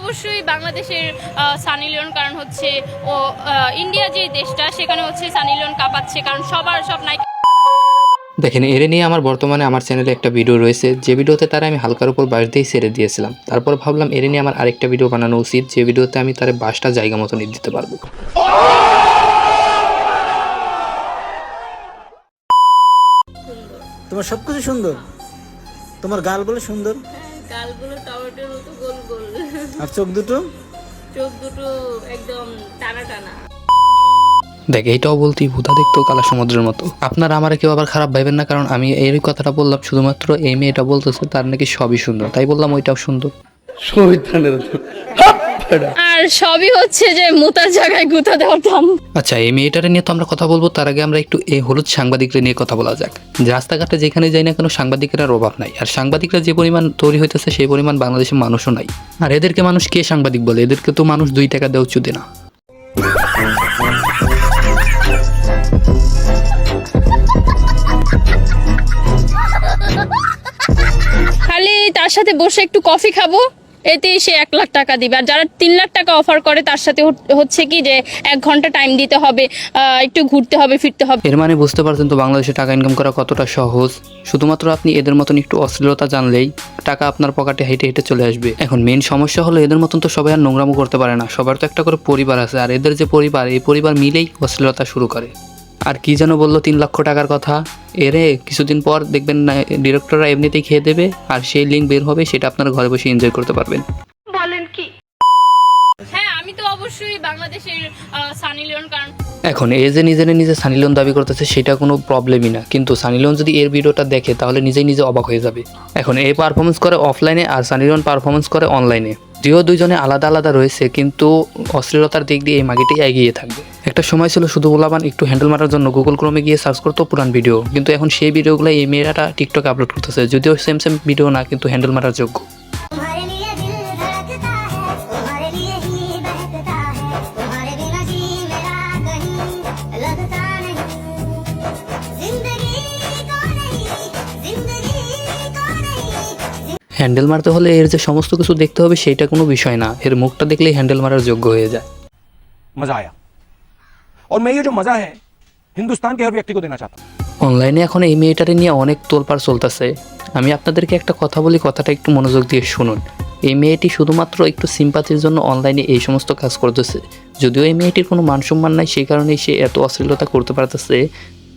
অবশ্যই বাংলাদেশের সানি লিওন, কারণ হচ্ছে ও ইন্ডিয়া যে দেশটা সেখানে হচ্ছে সানি লিওন কাঁপাচ্ছে, কারণ সব নায়িকা। দেখেন, এর নিয়ে আমার বর্তমানে আমার চ্যানেলে একটা ভিডিও রয়েছে, যে ভিডিওতে তারা আমি হালকার উপর বাঁশ দিয়ে ছেড়ে দিয়েছিলাম। তারপর ভাবলাম এর নিয়ে আমার আরেকটা ভিডিও বানানো উচিত, যে ভিডিওতে আমি তার বাঁশটা জায়গা মতো নিয়ে দিতে পারবো। তোমার সবকিছু সুন্দর, তোমার গালগুলো সুন্দর, গালগুলো টমেটোর মতো গোল গোল, আর চোখ দুটো একদম টানা টানা। দেখ, এইটাও বলতেই ভূতা দেখতো কালা সমুদ্রের মতো। আপনারা আমার কেউ আবার খারাপ ভাইবেন না, কারণ আমি এই কথাটা বললাম শুধুমাত্র এই মেয়েটা বলতেছে তার নাকি সবই সুন্দর, তাই বললাম ওইটাও সুন্দর। আর সবই হচ্ছে যে মুতার জায়গায় গুতা দেওয়ার দাম। আচ্ছা, এই মেয়েটারে নিয়ে তো আমরা কথা বলবো, তার আগে আমরা একটু এই হলুদ সাংবাদিকরা নিয়ে কথা বলা যাক। রাস্তাঘাটে যেখানে যাই না কেন সাংবাদিকের অভাব নাই, আর সাংবাদিকরা যে পরিমাণ তৈরি হইতেছে সেই পরিমাণ বাংলাদেশের মানুষও নাই। আর এদেরকে মানুষ কে সাংবাদিক বলে? এদেরকে তো মানুষ 2 টাকা দেওয়া চুদে না। খালি তার সাথে বসে একটু কফি খাবো, এতেই সে 1 লাখ টাকা দিবে। আর যারা 3 লাখ টাকা অফার করে তার সাথে হচ্ছে কি যে 1 ঘন্টা টাইম দিতে হবে, একটু ঘুরতে হবে, ফিরতে হবে। এর মানে বুঝতে পারছেন তো বাংলাদেশে টাকা ইনকাম করা কতটা সহজ। শুধুমাত্র আপনি এদের মতন একটু অশ্লীলতা জানলেই টাকা আপনার পকেটে হেঁটে হেঁটে চলে আসবে। এখন মেন সমস্যা হলো এদের মতন তো সবাই আর নোংরামো করতে পারে না, সবার তো একটা করে পরিবার আছে, আর এদের যে পরিবার, এই পরিবার মিলেই অশ্লীলতা শুরু করে। আর কি যেন বললো 3 লক্ষ টাকার কথা, এরে কিছুদিন পর দেখবেন না ডিরেক্টররা এমনিতেই খেয়ে দেবে, আর সেই লিঙ্ক বের হবে, সেটা আপনারা ঘরে বসে এনজয় করতে পারবেন। বলেন কি? হ্যাঁ, আমি তো অবশ্যই বাংলাদেশের সানি লিওন, কারণ এখন এই যে নিজে সানি লিওন দাবি করতেছে সেটা কোনো প্রবলেমই না, কিন্তু সানি লিওন যদি এর ভিডিওটা দেখে তাহলে নিজে অবাক হয়ে যাবে। এখন এই পারফরমেন্স করে অফলাইনে আর সানি লিওন পারফরমেন্স করে অনলাইনে, যদিও দুইজনে আলাদা আলাদা রয়েছে, কিন্তু অশ্লীলতার দিক দিয়ে এই মাগিটাই এগিয়ে থাকবে। একটা সময় ছিল শুধু ওলাবান একটু হ্যান্ডেল মারার জন্য গুগল ক্রোমে গিয়ে সার্চ করতো পুরান ভিডিও, কিন্তু এখন সেই ভিডিওগুলো এই মেয়েরা টিকটকে আপলোড করতেছে, যদিও সেম ভিডিও না, কিন্তু হ্যান্ডেল মারার যোগ্য। হ্যান্ডেল মারতে হলে এর যে সমস্ত কিছু দেখতে হবে সেটা কোনো বিষয় না, এর মুখটা দেখলেই হ্যান্ডেল মারার যোগ্য হয়ে যায়। मजा आया और मैं ये जो मजा है हिंदुस्तान के हर व्यक्ति को देना चाहता हूँ। অনলাইনে এখন এই মেয়েটারে নিয়ে অনেক তোলপাড় চলতেছে। আমি আপনাদেরকে একটা কথা বলি, কথাটা একটু মনোযোগ দিয়ে শুনুন। এই মেয়েটি শুধুমাত্র একটু সিম্পাথির জন্য অনলাইনে এই সমস্ত কাজ করতেছে, যদিও এই মেয়েটির কোনো মানসম্মান নাই, সেই কারণেই সে এত অশ্লীলতা করতে পারতেছে।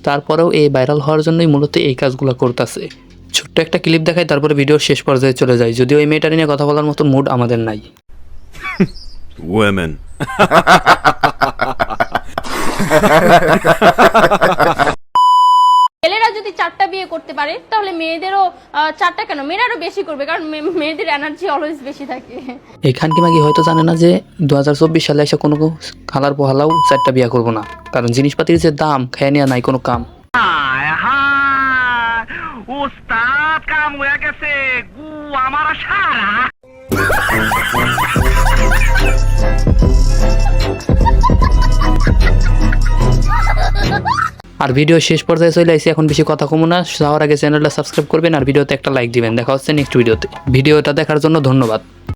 তারপরেও এই ভাইরাল হওয়ার জন্যই মূলত এই কাজগুলো করতেছে। ছোট্ট একটা ক্লিপ দেখায়, তারপরে ভিডিওর শেষ পর্যায়ে চলে যায়, যদিও এই মেয়েটারে নিয়ে কথা বলার মতো মুড আমাদের নাই। Women. ছেলেরা যদি 4টা বিয়ে করতে পারে তাহলে মেয়েদেরও 4টা কেন, মেয়েরা আরো বেশি করবে, কারণ মেয়েদের এনার্জি অলওয়েজ বেশি থাকে। এই খানকি মাগি হয়তো জানে না যে 2024 সালে এসে কোনো খালার পোহালাও 4টা বিয়ে করবো না, কারণ জিনিসপাতির যে দাম খেয়ে নেওয়া নাই কোনো কাম। उस्ताद काम हुआ कैसे गु हमारा सारा। আর ভিডিও শেষ পর্যায়ে চলে আসি, এখন বেশি কথা কমো না, যাওয়ার আগে চ্যানেলটা সাবস্ক্রাইব করবেন আর ভিডিওতে একটা লাইক দিবেন। দেখা হচ্ছে নেক্সট ভিডিওতে। ভিডিওটা দেখার জন্য ধন্যবাদ।